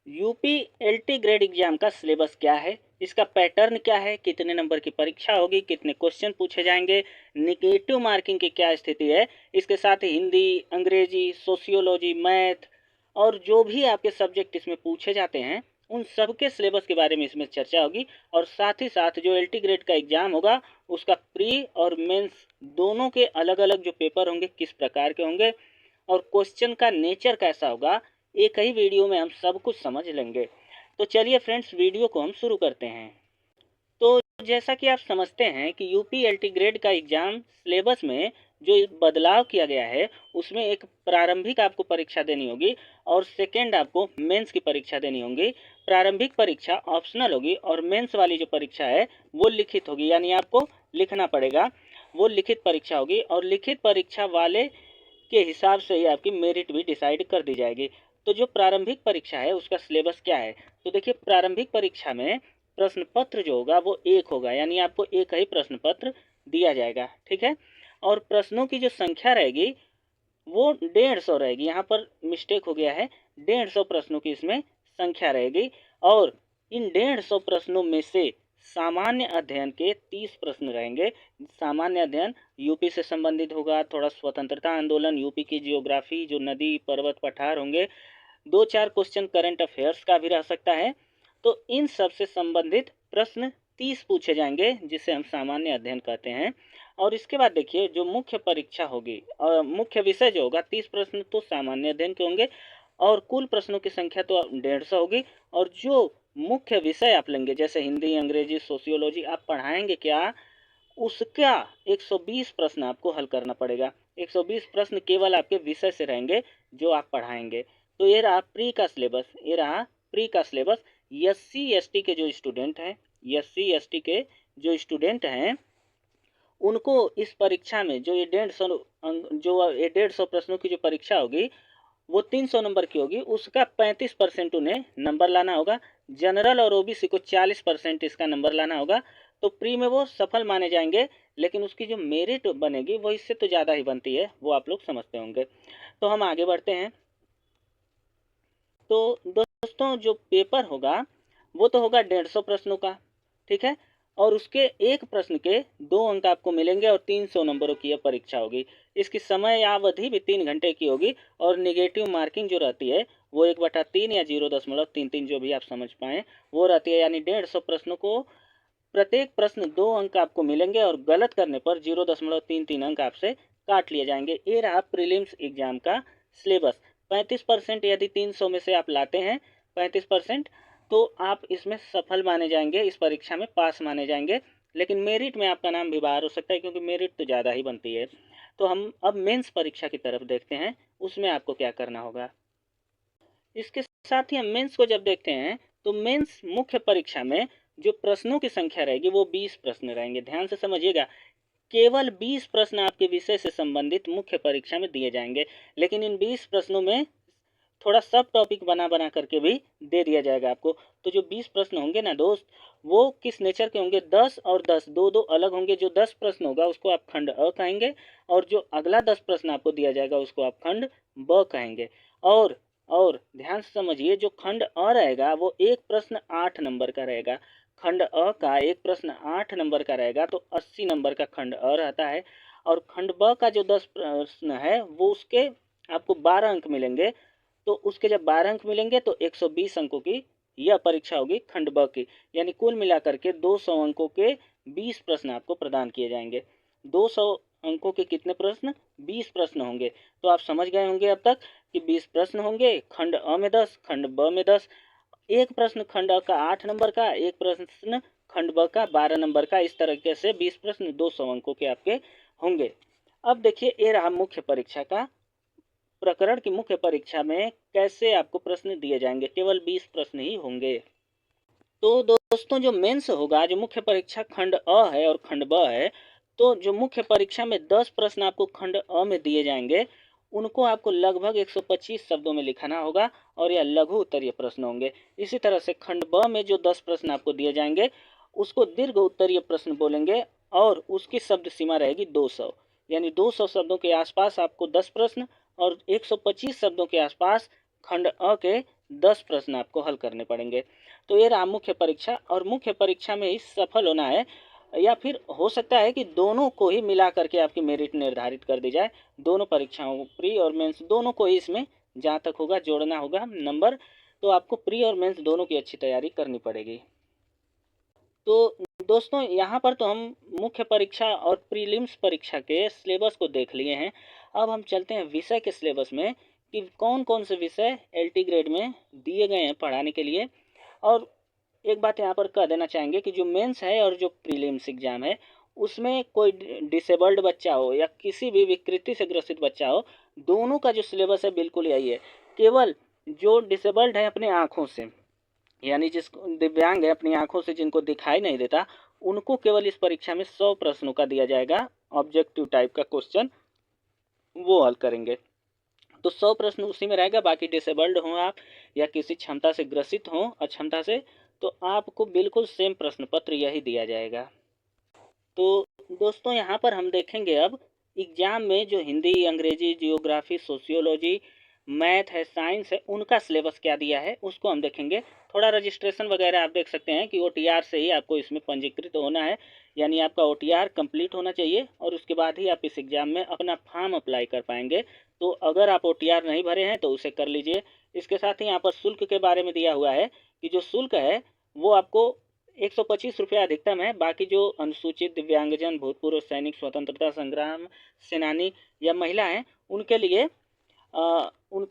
UP LT grade exam का syllabus क्या है, इसका पैटर्न क्या है, कितने नंबर की परीक्षा होगी, कितने क्वेश्चन पूछे जाएंगे, निगेटिव मार्किंग की क्या स्थिति है, इसके साथ ही हिंदी, अंग्रेजी, सोशियोलॉजी, मैथ और जो भी आपके सब्जेक्ट इसमें पूछे जाते हैं उन सब के सिलेबस के बारे में इसमें चर्चा होगी। और साथ ही साथ जो एलटी ग्रेड का एग्जाम होगा उसका प्री और मेंस दोनों के अलग अलग जो पेपर होंगे किस प्रकार के होंगे और क्वेश्चन का नेचर कैसा होगा, एक ही वीडियो में हम सब कुछ समझ लेंगे। तो चलिए फ्रेंड्स, वीडियो को हम शुरू करते हैं। तो जैसा कि आप समझते हैं कि यूपी एलटी ग्रेड का एग्जाम सिलेबस में जो बदलाव किया गया है उसमें एक प्रारंभिक आपको परीक्षा देनी होगी और सेकेंड आपको मेंस की परीक्षा देनी होगी। प्रारंभिक परीक्षा ऑप्शनल होगी और मेंस वाली जो परीक्षा है वो लिखित होगी, यानी आपको लिखना पड़ेगा। वो लिखित परीक्षा होगी और लिखित परीक्षा वाले के हिसाब से ही आपकी मेरिट भी डिसाइड कर दी जाएगी। तो जो प्रारंभिक परीक्षा है उसका सिलेबस क्या है, तो देखिए प्रारंभिक परीक्षा में प्रश्न पत्र जो होगा वो एक होगा, यानी आपको एक ही प्रश्न पत्र दिया जाएगा, ठीक है। और प्रश्नों की जो संख्या रहेगी वो 150 रहेगी, यहाँ पर मिस्टेक हो गया है, 150 प्रश्नों की इसमें संख्या रहेगी। और इन 150 प्रश्नों में से सामान्य अध्ययन के 30 प्रश्न रहेंगे। सामान्य अध्ययन यूपी से संबंधित होगा, थोड़ा स्वतंत्रता आंदोलन, यूपी की जियोग्राफी, जो नदी पर्वत पठार होंगे, 2-4 क्वेश्चन करंट अफेयर्स का भी रह सकता है। तो इन सब से संबंधित प्रश्न 30 पूछे जाएंगे जिसे हम सामान्य अध्ययन कहते हैं। और इसके बाद देखिए जो मुख्य परीक्षा होगी और मुख्य विषय जो होगा 30 प्रश्न तो सामान्य अध्ययन के होंगे और कुल प्रश्नों की संख्या तो 150 होगी। और जो मुख्य विषय आप लेंगे जैसे हिंदी, अंग्रेजी, सोशियोलॉजी आप पढ़ाएंगे क्या, उसका 120 प्रश्न आपको हल करना पड़ेगा। 120 प्रश्न केवल आपके विषय से रहेंगे जो आप पढ़ाएंगे। तो ये रहा प्री का सिलेबस, ये रहा प्री का सिलेबस। एससी एसटी के जो स्टूडेंट हैं, एससी एसटी के जो स्टूडेंट हैं उनको इस परीक्षा में जो ये 150 प्रश्नों की जो परीक्षा होगी वो 300 नंबर की होगी, उसका 35% उन्हें नंबर लाना होगा। जनरल और ओबीसी को 40% इसका नंबर लाना होगा। तो प्री में वो सफल माने जाएंगे, लेकिन उसकी जो मेरिट बनेगी वो इससे तो ज़्यादा ही बनती है, वो आप लोग समझते होंगे। तो हम आगे बढ़ते हैं। तो दोस्तों जो पेपर होगा वो तो होगा 150 प्रश्नों का, ठीक है। और उसके एक प्रश्न के 2 अंक आपको मिलेंगे और 300 नंबरों की यह परीक्षा होगी। इसकी समय अवधि भी 3 घंटे की होगी और निगेटिव मार्किंग जो रहती है वो 1/3 या 0.33 जो भी आप समझ पाएँ वो रहती है, यानी 150 प्रश्नों को प्रत्येक प्रश्न 2 अंक आपको मिलेंगे और गलत करने पर 0.33 अंक आपसे काट लिए जाएंगे। ये रहा प्रीलिम्स एग्जाम का सिलेबस। 35% यदि 300 में से आप लाते हैं 35%, तो आप इसमें सफल माने जाएंगे, इस परीक्षा में पास माने जाएंगे। लेकिन मेरिट में आपका नाम भी बाहर हो सकता है क्योंकि मेरिट तो ज़्यादा ही बनती है। तो हम अब मेंस परीक्षा की तरफ देखते हैं, उसमें आपको क्या करना होगा। इसके साथ ही हम मेंस को जब देखते हैं तो मेंस मुख्य परीक्षा में जो प्रश्नों की संख्या रहेगी वो 20 प्रश्न रहेंगे। ध्यान से समझिएगा, केवल 20 प्रश्न आपके विषय से संबंधित मुख्य परीक्षा में दिए जाएंगे, लेकिन इन 20 प्रश्नों में थोड़ा सब टॉपिक बना बना करके भी दे दिया जाएगा आपको। तो जो 20 प्रश्न होंगे ना दोस्त, वो किस नेचर के होंगे, 10 और 10 दो दो अलग होंगे। जो 10 प्रश्न होगा उसको आप खंड अ कहेंगे और जो अगला 10 प्रश्न आपको दिया जाएगा उसको आप खंड ब कहेंगे। और ध्यान से समझिए, जो खंड अ रहेगा वो एक प्रश्न 8 नंबर का रहेगा। खंड अ का एक प्रश्न 8 नंबर का रहेगा तो 80 नंबर का खंड अ रहता है। और खंड ब का जो 10 प्रश्न है वो उसके आपको 12 अंक मिलेंगे। तो उसके जब 12 अंक मिलेंगे तो 120 अंकों की यह परीक्षा होगी खंड ब की, यानी कुल मिलाकर के 200 अंकों के 20 प्रश्न आपको प्रदान किए जाएंगे। 200 अंकों के कितने प्रश्न, 20 प्रश्न होंगे। तो आप समझ गए होंगे अब तक कि 20 प्रश्न होंगे, खंड अ में 10, खंड ब में 10। एक प्रश्न खंड अ का 8 नंबर का, एक प्रश्न खंड ब का 12 नंबर का, इस तरीके से 20 प्रश्न 200 अंकों के आपके होंगे। अब देखिए ये रहा मुख्य परीक्षा का प्रकरण की मुख्य परीक्षा में कैसे आपको प्रश्न दिए जाएंगे, केवल 20 प्रश्न ही होंगे। तो दोस्तों जो मेंस होगा, जो मुख्य परीक्षा खंड अ है और खंड ब है, तो जो मुख्य परीक्षा में 10 प्रश्न आपको खंड अ में दिए जाएंगे उनको आपको लगभग 125 शब्दों में लिखना होगा और यह लघु उत्तरीय प्रश्न होंगे। इसी तरह से खंड ब में जो 10 प्रश्न आपको दिए जाएंगे उसको दीर्घ उत्तरीय प्रश्न बोलेंगे और उसकी शब्द सीमा रहेगी 200, यानी 200 शब्दों के आसपास आपको 10 प्रश्न और 125 शब्दों के आसपास खंड अ के 10 प्रश्न आपको हल करने पड़ेंगे। तो ये रहा मुख्य परीक्षा, और मुख्य परीक्षा में ही सफल होना है, या फिर हो सकता है कि दोनों को ही मिला करके आपकी मेरिट निर्धारित कर दी जाए। दोनों परीक्षाओं, प्री और मेंस दोनों को ही इसमें जहाँ तक होगा जोड़ना होगा नंबर। तो आपको प्री और मेंस दोनों की अच्छी तैयारी करनी पड़ेगी। तो दोस्तों यहाँ पर तो हम मुख्य परीक्षा और प्रीलिम्स परीक्षा के सिलेबस को देख लिए हैं। अब हम चलते हैं विषय के सिलेबस में कि कौन कौन से विषय एलटी ग्रेड में दिए गए हैं पढ़ाने के लिए। और एक बात यहाँ पर कह देना चाहेंगे कि जो मेंस है और जो प्रीलिम्स एग्जाम है, उसमें कोई डिसेबल्ड बच्चा हो या किसी भी विकृति से ग्रसित बच्चा हो, दोनों का जो सिलेबस है बिल्कुल यही है। केवल जो डिसेबल्ड है अपने आँखों से, यानी जिस दिव्यांग है अपनी आंखों से, जिनको दिखाई नहीं देता, उनको केवल इस परीक्षा में 100 प्रश्नों का दिया जाएगा, ऑब्जेक्टिव टाइप का क्वेश्चन वो हल करेंगे। तो 100 प्रश्न उसी में रहेगा। बाकी डिसेबल्ड हो आप या किसी क्षमता से ग्रसित हो, अक्षमता से, तो आपको बिल्कुल सेम प्रश्न पत्र यही दिया जाएगा। तो दोस्तों यहाँ पर हम देखेंगे अब एग्जाम में जो हिंदी, अंग्रेजी, जियोग्राफी, सोशियोलॉजी, मैथ है, साइंस है, उनका सिलेबस क्या दिया है उसको हम देखेंगे। थोड़ा रजिस्ट्रेशन वगैरह आप देख सकते हैं कि ओटीआर से ही आपको इसमें पंजीकृत होना है, यानी आपका ओटीआर कंप्लीट होना चाहिए और उसके बाद ही आप इस एग्ज़ाम में अपना फॉर्म अप्लाई कर पाएंगे। तो अगर आप ओटीआर नहीं भरे हैं तो उसे कर लीजिए। इसके साथ ही यहाँ पर शुल्क के बारे में दिया हुआ है कि जो शुल्क है वो आपको 125 रुपये अधिकतम है। बाकी जो अनुसूचित, दिव्यांगजन, भूतपूर्व सैनिक, स्वतंत्रता संग्राम सेनानी या महिला हैं, उनके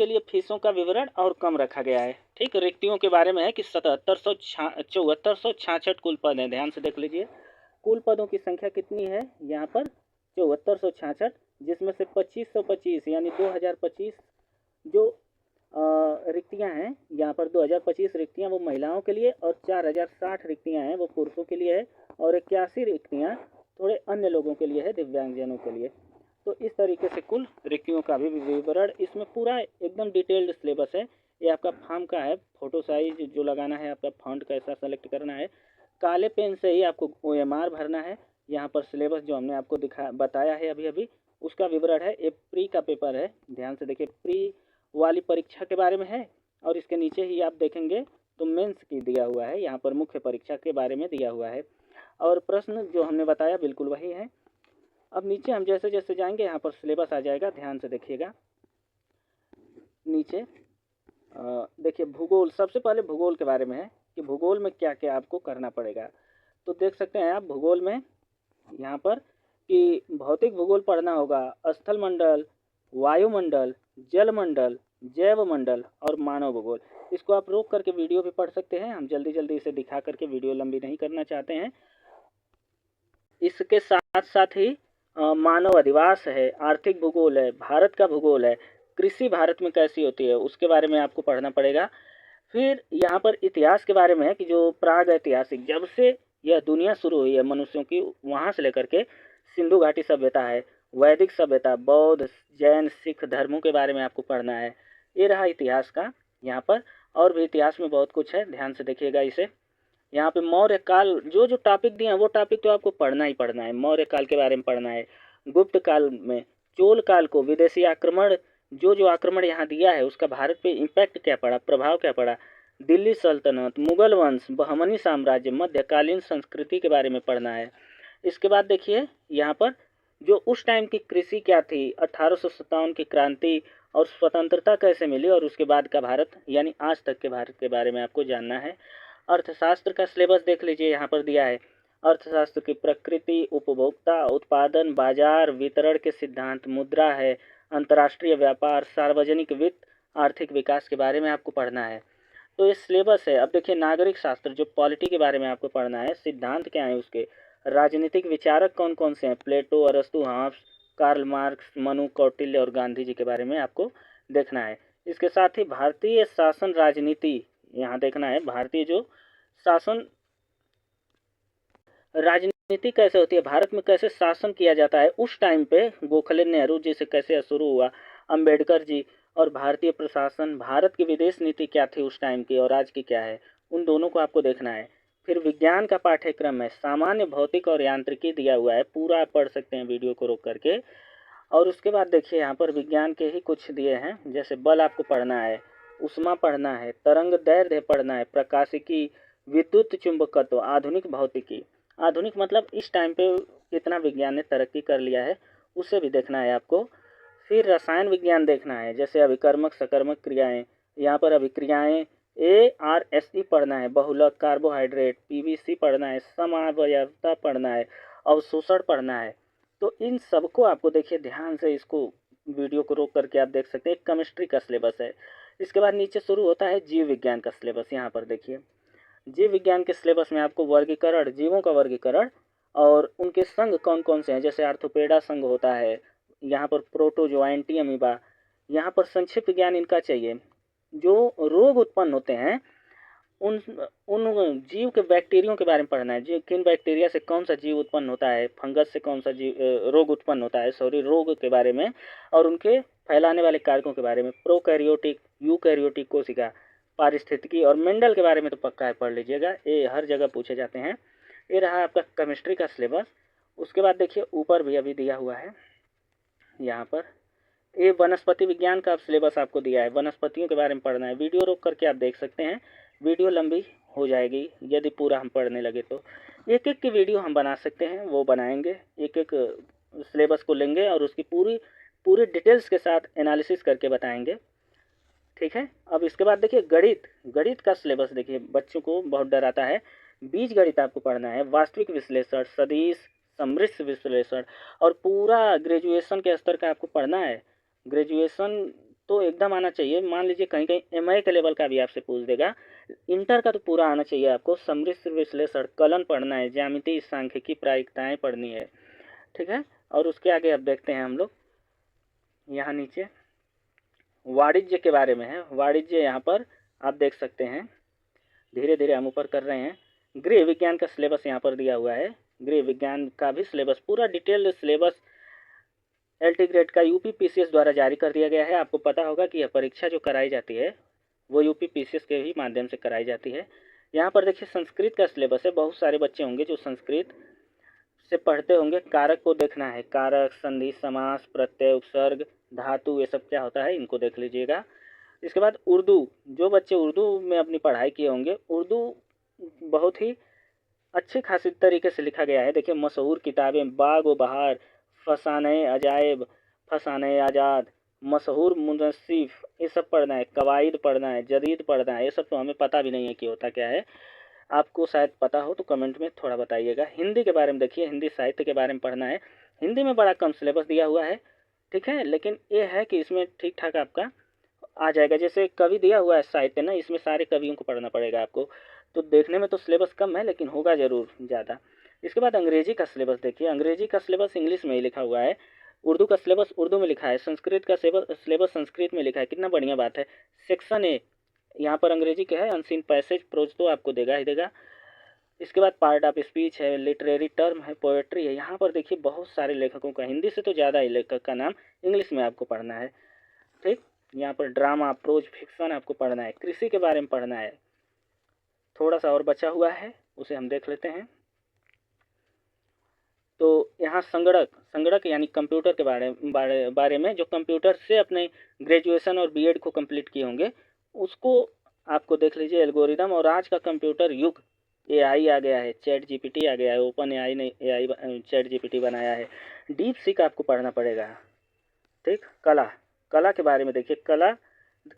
लिए फीसों का विवरण और कम रखा गया है। ठीक, रिक्तियों के बारे में है कि 7466 कुल पद हैं। ध्यान से देख लीजिए, कुल पदों की संख्या कितनी है यहाँ पर 7466, जिसमें से 2525 यानी 2025 जो रिक्तियां हैं, यहाँ पर 2025 रिक्तियां वो महिलाओं के लिए और 4060 रिक्तियां हैं वो पुरुषों के लिए है, और 81 रिक्तियां थोड़े अन्य लोगों के लिए है, दिव्यांगजनों के लिए। तो इस तरीके से कुल रिक्तियों का भी विवरण इसमें पूरा एकदम डिटेल्ड सिलेबस है। ये आपका फॉर्म का है, फोटो साइज जो लगाना है, आपका फॉन्ट कैसा सेलेक्ट करना है, काले पेन से ही आपको ओएमआर भरना है। यहाँ पर सिलेबस जो हमने आपको बताया है अभी अभी, उसका विवरण है। ये प्री का पेपर है, ध्यान से देखिए, प्री वाली परीक्षा के बारे में है, और इसके नीचे ही आप देखेंगे तो मेंस की दिया हुआ है, यहाँ पर मुख्य परीक्षा के बारे में दिया हुआ है, और प्रश्न जो हमने बताया बिल्कुल वही है। अब नीचे हम जैसे जैसे जाएंगे यहाँ पर सिलेबस आ जाएगा, ध्यान से देखिएगा। नीचे देखिए भूगोल, सबसे पहले भूगोल के बारे में है कि भूगोल में क्या क्या आपको करना पड़ेगा। तो देख सकते हैं आप भूगोल में यहाँ पर कि भौतिक भूगोल पढ़ना होगा, स्थल मंडल, वायुमंडल, जलमंडल, जैव मंडल और मानव भूगोल। इसको आप रोक करके वीडियो भी पढ़ सकते हैं, हम जल्दी जल्दी इसे दिखा करके वीडियो लंबी नहीं करना चाहते हैं। इसके साथ साथ ही मानव अधिवास है, आर्थिक भूगोल है, भारत का भूगोल है, कृषि भारत में कैसी होती है उसके बारे में आपको पढ़ना पड़ेगा। फिर यहाँ पर इतिहास के बारे में है कि जो प्राग ऐतिहासिक, जब से यह दुनिया शुरू हुई है मनुष्यों की, वहाँ से लेकर के सिंधु घाटी सभ्यता है, वैदिक सभ्यता, बौद्ध, जैन, सिख धर्मों के बारे में आपको पढ़ना है। ये रहा इतिहास का यहाँ पर, और भी इतिहास में बहुत कुछ है, ध्यान से देखिएगा इसे। यहाँ पे मौर्य काल, जो जो टॉपिक दिए हैं वो टॉपिक तो आपको पढ़ना ही पढ़ना है। मौर्य काल के बारे में पढ़ना है, गुप्त काल में, चोल काल को, विदेशी आक्रमण, जो जो आक्रमण यहाँ दिया है उसका भारत पे इम्पैक्ट क्या पड़ा, प्रभाव क्या पड़ा, दिल्ली सल्तनत, मुगल वंश, बहमनी साम्राज्य, मध्यकालीन संस्कृति के बारे में पढ़ना है। इसके बाद देखिए यहाँ पर जो उस टाइम की कृषि क्या थी, 1857 की क्रांति और स्वतंत्रता कैसे मिली, और उसके बाद का भारत यानी आज तक के भारत के बारे में आपको जानना है। अर्थशास्त्र का सिलेबस देख लीजिए, यहाँ पर दिया है अर्थशास्त्र की प्रकृति, उपभोक्ता, उत्पादन, बाजार, वितरण के सिद्धांत, मुद्रा है, अंतर्राष्ट्रीय व्यापार, सार्वजनिक वित्त, आर्थिक विकास के बारे में आपको पढ़ना है। तो ये सिलेबस है। अब देखिए नागरिक शास्त्र, जो पॉलिटी के बारे में आपको पढ़ना है, सिद्धांत क्या है उसके, राजनीतिक विचारक कौन कौन से हैं, प्लेटो, अरस्तु, Hobbes, Karl Marx, Manu, Kautilya और गांधी जी के बारे में आपको देखना है। इसके साथ ही भारतीय शासन राजनीति यहाँ देखना है, भारतीय जो शासन राजनीति कैसे होती है, भारत में कैसे शासन किया जाता है उस टाइम पे, गोखले, नेहरू जी से कैसे शुरू हुआ, अंबेडकर जी, और भारतीय प्रशासन, भारत की विदेश नीति क्या थी उस टाइम की और आज की क्या है, उन दोनों को आपको देखना है। फिर विज्ञान का पाठ्यक्रम है, सामान्य भौतिक और यांत्रिकी दिया हुआ है, पूरा आप पढ़ सकते हैं वीडियो को रोक करके। और उसके बाद देखिए यहाँ पर विज्ञान के ही कुछ दिए हैं, जैसे बल आपको पढ़ना है, ऊष्मा पढ़ना है, तरंग दैर्ध्य पढ़ना है, प्रकाशिकी, विद्युत चुंबकत्व, आधुनिक भौतिकी। आधुनिक मतलब इस टाइम पे कितना विज्ञान ने तरक्की कर लिया है उसे भी देखना है आपको। फिर रसायन विज्ञान देखना है, जैसे अभिकर्मक सकर्मक क्रियाएं, यहाँ पर अभिक्रियाएं ARSE पढ़ना है, बहुलक, कार्बोहाइड्रेट, PVC पढ़ना है, समअवयवता पढ़ना है, अवशोषण पढ़ना है। तो इन सबको आपको देखिए ध्यान से, इसको वीडियो को रोक करके आप देख सकते हैं। केमिस्ट्री का सिलेबस है। इसके बाद नीचे शुरू होता है जीव विज्ञान का सिलेबस। यहाँ पर देखिए जीव विज्ञान के सिलेबस में आपको वर्गीकरण, जीवों का वर्गीकरण और उनके संघ कौन कौन से हैं, जैसे आर्थोपेडा संघ होता है, यहाँ पर प्रोटोजोआइंटी अमीबा। यहाँ पर संक्षिप्त ज्ञान इनका चाहिए। जो रोग उत्पन्न होते हैं उन उन जीव के बैक्टीरियों के बारे में पढ़ना है। जी किन बैक्टीरिया से कौन सा जीव उत्पन्न होता है, फंगस से कौन सा जीव रोग उत्पन्न होता है, रोग के बारे में और उनके फैलाने वाले कारकों के बारे में। प्रोकैरियोटिक, यूकैरियोटिक कोशिका, पारिस्थितिकी और मेंडल के बारे में तो पक्का है, पढ़ लीजिएगा, ये हर जगह पूछे जाते हैं। ये रहा आपका केमिस्ट्री का सिलेबस। उसके बाद देखिए ऊपर भी अभी दिया हुआ है, यहाँ पर ये वनस्पति विज्ञान का सिलेबस आपको दिया है। वनस्पतियों के बारे में पढ़ना है। वीडियो रोक करके आप देख सकते हैं, वीडियो लंबी हो जाएगी यदि पूरा हम पढ़ने लगे तो। एक एक की वीडियो हम बना सकते हैं, वो बनाएंगे, एक एक सिलेबस को लेंगे और उसकी पूरी डिटेल्स के साथ एनालिसिस करके बताएंगे, ठीक है। अब इसके बाद देखिए गणित का सिलेबस देखिए, बच्चों को बहुत डराता है। बीज गणित आपको पढ़ना है, वास्तविक विश्लेषण, सदिश, सम्मिश्र विश्लेषण और पूरा ग्रेजुएशन के स्तर का आपको पढ़ना है। ग्रेजुएशन तो एकदम आना चाहिए, मान लीजिए कहीं कहीं MA के लेवल का भी आपसे पूछ देगा, इंटर का तो पूरा आना चाहिए आपको। सम्मिश्र विश्लेषण, कलन पढ़ना है, ज्यामिति, सांख्यिकी, प्रायिकताएं पढ़नी है, ठीक है। और उसके आगे अब देखते हैं हम लोग, यहाँ नीचे वाणिज्य के बारे में है। वाणिज्य यहाँ पर आप देख सकते हैं, धीरे धीरे हम ऊपर कर रहे हैं। गृह विज्ञान का सिलेबस यहाँ पर दिया हुआ है। गृह विज्ञान का भी सिलेबस, पूरा डिटेल्ड सिलेबस LT ग्रेड का UP PCS द्वारा जारी कर दिया गया है। आपको पता होगा कि यह परीक्षा जो कराई जाती है वो UP PCS के ही माध्यम से कराई जाती है। यहाँ पर देखिए संस्कृत का सिलेबस है। बहुत सारे बच्चे होंगे जो संस्कृत से पढ़ते होंगे। कारक को देखना है, कारक, संधि, समास, प्रत्यय, उपसर्ग, धातु, ये सब क्या होता है इनको देख लीजिएगा। इसके बाद उर्दू, जो बच्चे उर्दू में अपनी पढ़ाई किए होंगे, उर्दू बहुत ही अच्छे खासी तरीके से लिखा गया है। देखिए मशहूर किताबें, बाग व बहार, फसाने अजायब, फसाने आज़ाद, मशहूर मुनसिफ, ये सब पढ़ना है। कवायद पढ़ना है, जदीद पढ़ना है। ये सब तो हमें पता भी नहीं है कि होता क्या है, आपको शायद पता हो तो कमेंट में थोड़ा बताइएगा। हिंदी के बारे में देखिए, हिंदी साहित्य के बारे में पढ़ना है। हिंदी में बड़ा कम सिलेबस दिया हुआ है, ठीक है, लेकिन ये है कि इसमें ठीक ठाक आपका आ जाएगा। जैसे कवि दिया हुआ है साहित्य ना, इसमें सारे कवियों को पढ़ना पड़ेगा आपको, तो देखने में तो सिलेबस कम है लेकिन होगा ज़रूर ज़्यादा। इसके बाद अंग्रेजी का सिलेबस देखिए, अंग्रेजी का सिलेबस इंग्लिश में ही लिखा हुआ है, उर्दू का सिलेबस उर्दू में लिखा है, संस्कृत का सिलेबस संस्कृत में लिखा है। कितना बढ़िया बात है। सेक्शन ए यहाँ पर अंग्रेजी का है, अनसीन पैसेज, प्रोज तो आपको देगा ही देगा। इसके बाद पार्ट ऑफ स्पीच है, लिटरेरी टर्म है, पोएट्री है। यहाँ पर देखिए बहुत सारे लेखकों का, हिंदी से तो ज़्यादा ही लेखक का नाम इंग्लिश में आपको पढ़ना है, ठीक। यहाँ पर ड्रामा, प्रोज, फिक्शन आपको पढ़ना है। कृषि के बारे में पढ़ना है। थोड़ा सा और बचा हुआ है, उसे हम देख लेते हैं। तो यहाँ संगणक यानी कंप्यूटर के बारे में, जो कंप्यूटर से अपने ग्रेजुएशन और BEd को कंप्लीट किए होंगे उसको आपको देख लीजिए। एल्गोरिदम और आज का कंप्यूटर युग, AI आ गया है, ChatGPT आ गया है, OpenAI ने ChatGPT बनाया है। डीप सीक आपको पढ़ना पड़ेगा, ठीक। कला के बारे में देखिए, कला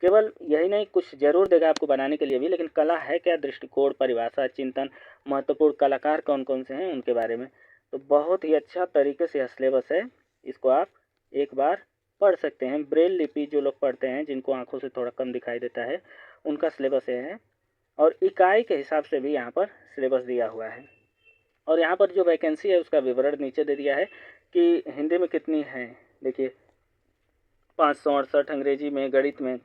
केवल यही नहीं, कुछ जरूर देगा आपको बनाने के लिए भी, लेकिन कला है क्या, दृष्टिकोण, परिभाषा, चिंतन, महत्वपूर्ण कलाकार कौन कौन से हैं उनके बारे में। तो बहुत ही अच्छा तरीके से सिलेबस है, इसको आप एक बार पढ़ सकते हैं। ब्रेल लिपि जो लोग पढ़ते हैं, जिनको आंखों से थोड़ा कम दिखाई देता है, उनका सिलेबस ये है। और इकाई के हिसाब से भी यहाँ पर सिलेबस दिया हुआ है। और यहाँ पर जो वैकेंसी है उसका विवरण नीचे दे दिया है कि हिंदी में कितनी है। देखिए 568, अंग्रेजी में, गणित में,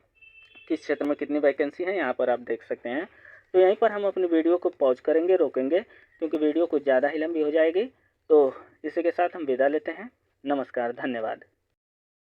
किस क्षेत्र में कितनी वैकेंसी है यहाँ पर आप देख सकते हैं। तो यहीं पर हम अपनी वीडियो को पॉज करेंगे, रोकेंगे, क्योंकि वीडियो कुछ ज़्यादा ही लंबी हो जाएगी। तो इसी के साथ हम विदा लेते हैं। नमस्कार, धन्यवाद।